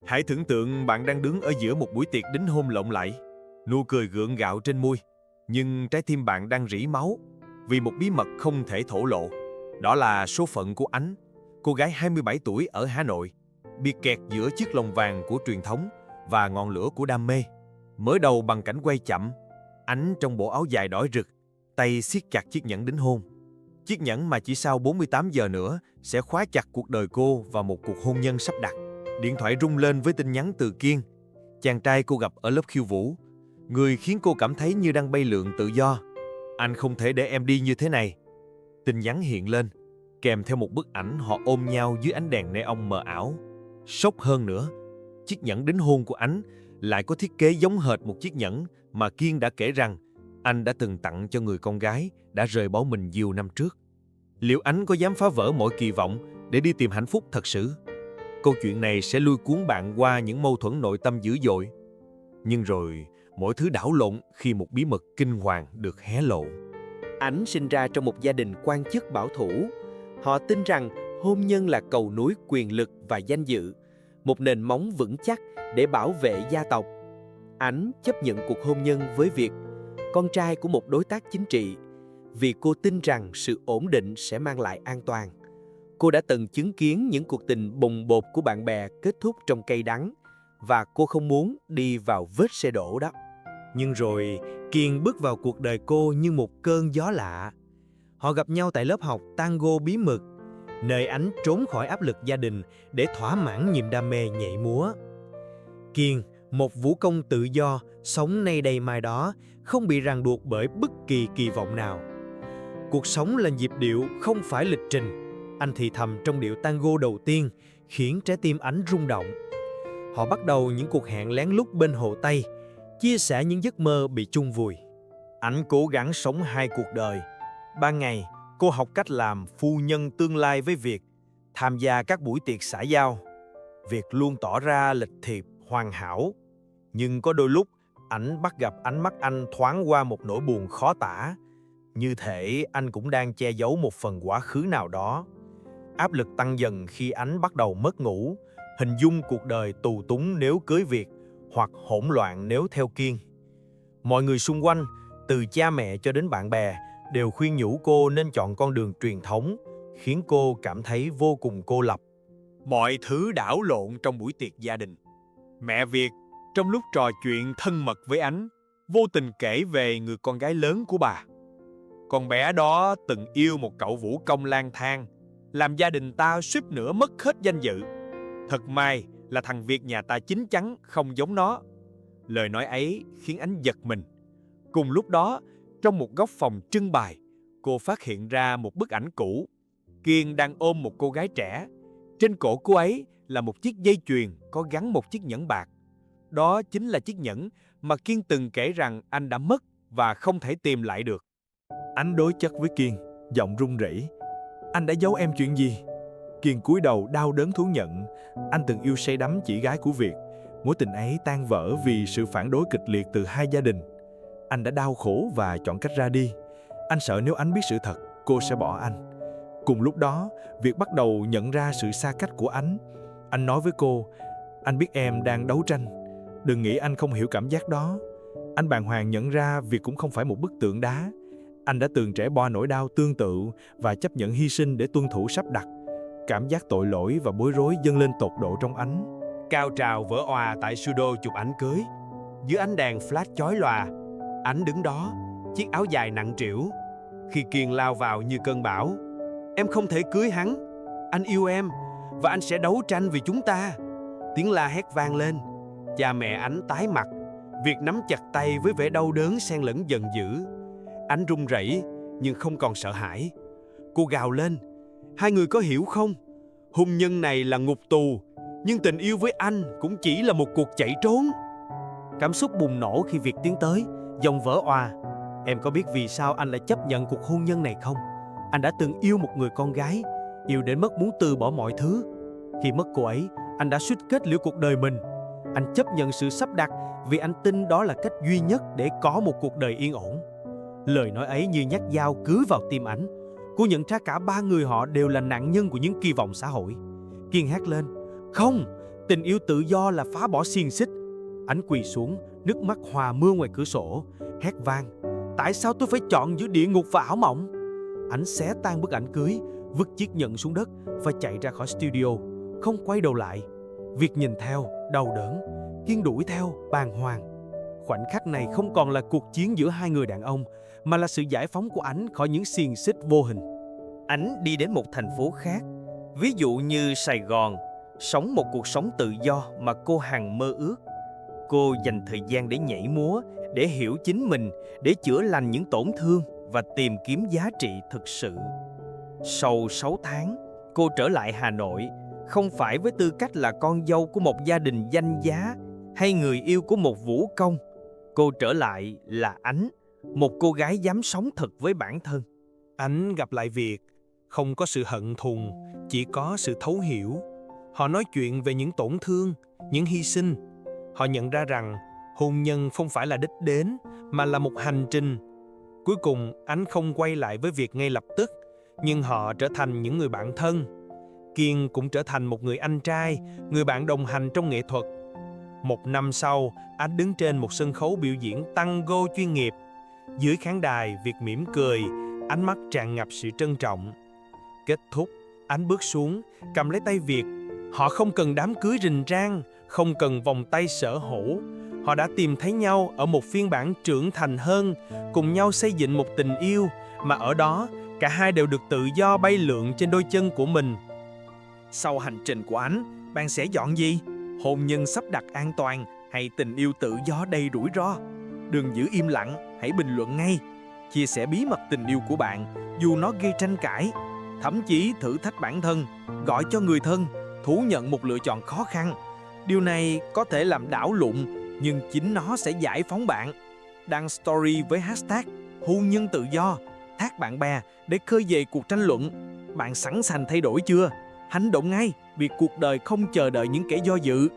Hãy tưởng tượng bạn đang đứng ở giữa một buổi tiệc đính hôn lộng lẫy, nụ cười gượng gạo trên môi, nhưng trái tim bạn đang rỉ máu vì một bí mật không thể thổ lộ. Đó là số phận của Ánh, cô gái 27 tuổi ở Hà Nội, bị kẹt giữa chiếc lồng vàng của truyền thống và ngọn lửa của đam mê. Mở đầu bằng cảnh quay chậm, Ánh trong bộ áo dài đỏ rực, tay siết chặt chiếc nhẫn đính hôn. Chiếc nhẫn mà chỉ sau 48 giờ nữa sẽ khóa chặt cuộc đời cô vào một cuộc hôn nhân sắp đặt. Điện thoại rung lên với tin nhắn từ Kiên, chàng trai cô gặp ở lớp khiêu vũ, người khiến cô cảm thấy như đang bay lượn tự do. Anh không thể để em đi như thế này. Tin nhắn hiện lên, kèm theo một bức ảnh họ ôm nhau dưới ánh đèn neon mờ ảo. Sốc hơn nữa, chiếc nhẫn đính hôn của Ánh lại có thiết kế giống hệt một chiếc nhẫn mà Kiên đã kể rằng anh đã từng tặng cho người con gái đã rời bỏ mình nhiều năm trước. Liệu Ánh có dám phá vỡ mọi kỳ vọng để đi tìm hạnh phúc thật sự? Câu chuyện này sẽ lôi cuốn bạn qua những mâu thuẫn nội tâm dữ dội. Nhưng rồi, mọi thứ đảo lộn khi một bí mật kinh hoàng được hé lộ. Ánh sinh ra trong một gia đình quan chức bảo thủ. Họ tin rằng hôn nhân là cầu nối quyền lực và danh dự, một nền móng vững chắc để bảo vệ gia tộc. Ánh chấp nhận cuộc hôn nhân với Việt, con trai của một đối tác chính trị, vì cô tin rằng sự ổn định sẽ mang lại an toàn. Cô đã từng chứng kiến những cuộc tình bồng bột của bạn bè kết thúc trong cay đắng, và cô không muốn đi vào vết xe đổ đó. Nhưng rồi, Kiên bước vào cuộc đời cô như một cơn gió lạ. Họ gặp nhau tại lớp học tango bí mật, nơi Ánh trốn khỏi áp lực gia đình để thỏa mãn niềm đam mê nhảy múa. Kiên, một vũ công tự do, sống nay đây mai đó, không bị ràng buộc bởi bất kỳ kỳ vọng nào. Cuộc sống là nhịp điệu, không phải lịch trình. Anh thì thầm trong điệu tango đầu tiên, khiến trái tim Ánh rung động. Họ bắt đầu những cuộc hẹn lén lút bên hồ Tây, chia sẻ những giấc mơ bị chôn vùi. Ánh cố gắng sống hai cuộc đời. Ban ngày, cô học cách làm phu nhân tương lai với Việt, tham gia các buổi tiệc xã giao. Việt luôn tỏ ra lịch thiệp, hoàn hảo. Nhưng có đôi lúc, Ánh bắt gặp ánh mắt anh thoáng qua một nỗi buồn khó tả. Như thể anh cũng đang che giấu một phần quá khứ nào đó. Áp lực tăng dần khi Ánh bắt đầu mất ngủ, hình dung cuộc đời tù túng nếu cưới Việt, hoặc hỗn loạn nếu theo Kiên. Mọi người xung quanh, từ cha mẹ cho đến bạn bè, đều khuyên nhủ cô nên chọn con đường truyền thống, khiến cô cảm thấy vô cùng cô lập. Mọi thứ đảo lộn trong buổi tiệc gia đình. Mẹ Việt, trong lúc trò chuyện thân mật với Ánh, vô tình kể về người con gái lớn của bà. Con bé đó từng yêu một cậu vũ công lang thang, làm gia đình ta suýt nữa mất hết danh dự. Thật may là thằng Việt nhà ta chín chắn không giống nó. Lời nói ấy khiến Ánh giật mình. Cùng lúc đó, trong một góc phòng trưng bày, cô phát hiện ra một bức ảnh cũ. Kiên đang ôm một cô gái trẻ. Trên cổ cô ấy là một chiếc dây chuyền có gắn một chiếc nhẫn bạc. Đó chính là chiếc nhẫn mà Kiên từng kể rằng anh đã mất và không thể tìm lại được. Ánh đối chất với Kiên, giọng run rẩy. Anh đã giấu em chuyện gì? Kiên cúi đầu đau đớn thú nhận. Anh từng yêu say đắm chị gái của Việt. Mối tình ấy tan vỡ vì sự phản đối kịch liệt từ hai gia đình. Anh đã đau khổ và chọn cách ra đi. Anh sợ nếu Ánh biết sự thật, cô sẽ bỏ anh. Cùng lúc đó, Việt bắt đầu nhận ra sự xa cách của Ánh. Anh nói với cô, anh biết em đang đấu tranh. Đừng nghĩ anh không hiểu cảm giác đó. Anh bàng hoàng nhận ra Việt cũng không phải một bức tượng đá. Anh đã từng trải qua nỗi đau tương tự và chấp nhận hy sinh để tuân thủ sắp đặt. Cảm giác tội lỗi và bối rối dâng lên tột độ trong Ánh. Cao trào vỡ òa tại studio chụp ảnh cưới. Dưới ánh đèn flash chói lòa, Ánh đứng đó, chiếc áo dài nặng trĩu. Khi Kiên lao vào như cơn bão, em không thể cưới hắn. Anh yêu em và anh sẽ đấu tranh vì chúng ta. Tiếng la hét vang lên. Cha mẹ Ánh tái mặt. Việt nắm chặt tay với vẻ đau đớn xen lẫn giận dữ. Ánh run rẩy nhưng không còn sợ hãi. Cô gào lên, hai người có hiểu không? Hôn nhân này là ngục tù, nhưng tình yêu với anh cũng chỉ là một cuộc chạy trốn. Cảm xúc bùng nổ khi Việt tiến tới, giọng vỡ òa. Em có biết vì sao anh lại chấp nhận cuộc hôn nhân này không? Anh đã từng yêu một người con gái, yêu đến mức muốn từ bỏ mọi thứ. Khi mất cô ấy, anh đã suýt kết liễu cuộc đời mình. Anh chấp nhận sự sắp đặt vì anh tin đó là cách duy nhất để có một cuộc đời yên ổn. Lời nói ấy như nhát dao cứa vào tim Ánh. Cô nhận ra cả ba người họ đều là nạn nhân của những kỳ vọng xã hội. Kiên hét lên, không, Tình yêu tự do là phá bỏ xiềng xích. Ánh quỳ xuống, nước mắt hòa mưa ngoài cửa sổ, hét vang: tại sao tôi phải chọn giữa địa ngục và ảo mộng? Ánh xé tan bức ảnh cưới, vứt chiếc nhẫn xuống đất và chạy ra khỏi studio, không quay đầu lại. Việt nhìn theo, đau đớn, Kiên đuổi theo, bàng hoàng. Khoảnh khắc này không còn là cuộc chiến giữa hai người đàn ông, mà là sự giải phóng của Ánh khỏi những xiềng xích vô hình. Ánh đi đến một thành phố khác, ví dụ như Sài Gòn, sống một cuộc sống tự do mà cô hằng mơ ước. Cô dành thời gian để nhảy múa, để hiểu chính mình, để chữa lành những tổn thương và tìm kiếm giá trị thực sự. Sau 6 tháng, cô trở lại Hà Nội, không phải với tư cách là con dâu của một gia đình danh giá hay người yêu của một vũ công. Cô trở lại là Ánh, một cô gái dám sống thật với bản thân. Ánh gặp lại Việt, không có sự hận thù, chỉ có sự thấu hiểu. Họ nói chuyện về những tổn thương, những hy sinh. Họ nhận ra rằng hôn nhân không phải là đích đến, mà là một hành trình. Cuối cùng, Ánh không quay lại với Việt ngay lập tức, nhưng họ trở thành những người bạn thân. Kiên cũng trở thành một người anh trai, người bạn đồng hành trong nghệ thuật. 1 năm sau, Ánh đứng trên một sân khấu biểu diễn tango chuyên nghiệp. Dưới khán đài, Việt mỉm cười, ánh mắt tràn ngập sự trân trọng. Kết thúc, Ánh bước xuống, cầm lấy tay Việt. Họ không cần đám cưới rình rang, không cần vòng tay sở hữu. Họ đã tìm thấy nhau ở một phiên bản trưởng thành hơn, cùng nhau xây dựng một tình yêu, mà ở đó, cả hai đều được tự do bay lượn trên đôi chân của mình. Sau hành trình của Ánh, bạn sẽ chọn gì? Hôn nhân sắp đặt an toàn hay tình yêu tự do đầy rủi ro? Đừng giữ im lặng, hãy bình luận ngay. Chia sẻ bí mật tình yêu của bạn, dù nó gây tranh cãi. Thậm chí thử thách bản thân, gọi cho người thân, thú nhận một lựa chọn khó khăn. Điều này có thể làm đảo lộn, nhưng chính nó sẽ giải phóng bạn. Đăng story với hashtag hôn nhân tự do, tag bạn bè để khơi dậy cuộc tranh luận. Bạn sẵn sàng thay đổi chưa? Hành động ngay, vì cuộc đời không chờ đợi những kẻ do dự.